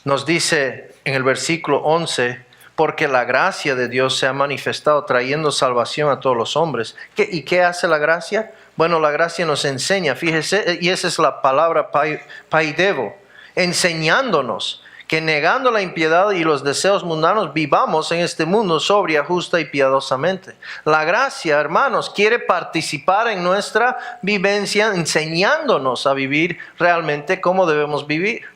nos dice en el versículo 11, porque la gracia de Dios se ha manifestado trayendo salvación a todos los hombres. ¿Y qué hace la gracia? Bueno, la gracia nos enseña, fíjese, y esa es la palabra paidevo, enseñándonos que negando la impiedad y los deseos mundanos vivamos en este mundo sobria, justa y piadosamente. La gracia, hermanos, quiere participar en nuestra vivencia, enseñándonos a vivir realmente como debemos vivir.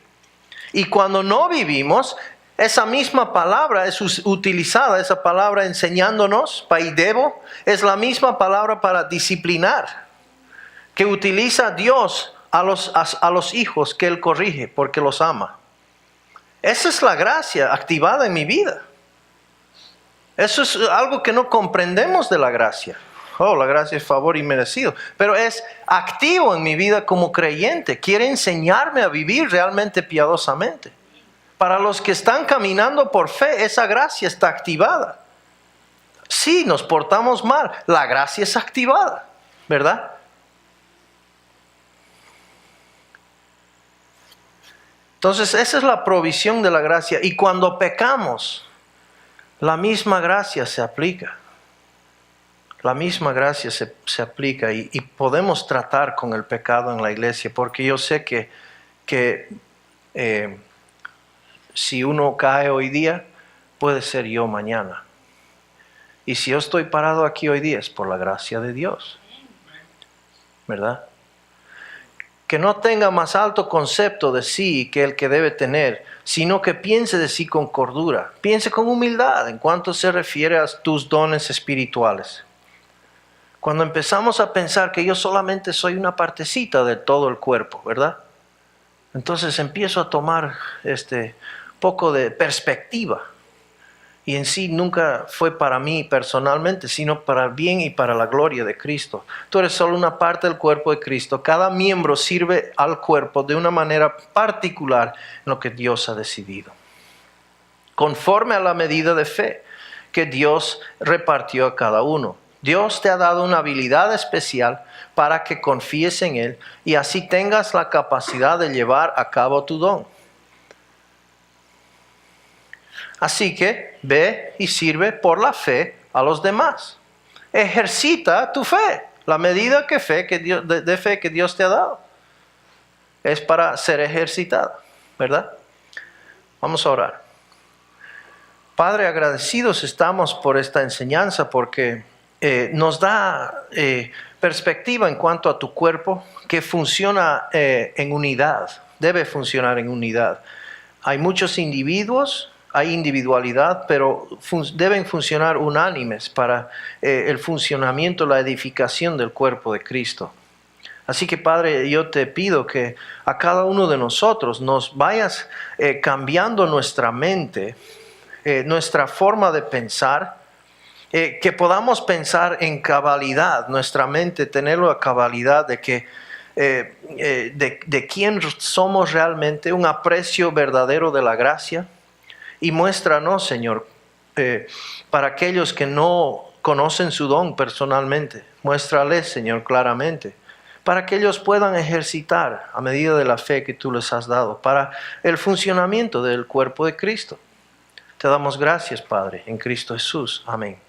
Y cuando no vivimos, esa misma palabra es utilizada, esa palabra enseñándonos, paidevo, es la misma palabra para disciplinar, que utiliza Dios a los hijos que Él corrige porque los ama. Esa es la gracia activada en mi vida. Eso es algo que no comprendemos de la gracia. Oh, la gracia es favor inmerecido. Pero es activo en mi vida como creyente. Quiere enseñarme a vivir realmente piadosamente. Para los que están caminando por fe, esa gracia está activada. Sí, nos portamos mal. La gracia es activada, ¿verdad? Entonces, esa es la provisión de la gracia. Y cuando pecamos, la misma gracia se aplica. La misma gracia se aplica y podemos tratar con el pecado en la iglesia. Porque yo sé que si uno cae hoy día, puede ser yo mañana. Y si yo estoy parado aquí hoy día, es por la gracia de Dios. ¿verdad? Que no tenga más alto concepto de sí que el que debe tener, sino que piense de sí con cordura, piense con humildad en cuanto se refiere a tus dones espirituales. Cuando empezamos a pensar que yo solamente soy una partecita de todo el cuerpo, ¿verdad? Entonces empiezo a tomar poco de perspectiva. Y en sí nunca fue para mí personalmente, sino para el bien y para la gloria de Cristo. Tú eres solo una parte del cuerpo de Cristo. Cada miembro sirve al cuerpo de una manera particular en lo que Dios ha decidido. Conforme a la medida de fe que Dios repartió a cada uno. Dios te ha dado una habilidad especial para que confíes en Él y así tengas la capacidad de llevar a cabo tu don. Así que ve y sirve por la fe a los demás. Ejercita tu fe, la medida de fe que Dios te ha dado. Es para ser ejercitada, ¿verdad? Vamos a orar. Padre, agradecidos estamos por esta enseñanza porque nos da perspectiva en cuanto a tu cuerpo que funciona en unidad, debe funcionar en unidad. Hay muchos individuos, hay individualidad, pero deben funcionar unánimes para el funcionamiento, la edificación del cuerpo de Cristo. Así que, Padre, yo te pido que a cada uno de nosotros nos vayas cambiando nuestra mente, nuestra forma de pensar, que podamos pensar en cabalidad, nuestra mente, tener la cabalidad de que de quién somos realmente, un aprecio verdadero de la gracia. Y muéstranos, Señor, para aquellos que no conocen su don personalmente, muéstrales, Señor, claramente, para que ellos puedan ejercitar a medida de la fe que tú les has dado, para el funcionamiento del cuerpo de Cristo. Te damos gracias, Padre, en Cristo Jesús. Amén.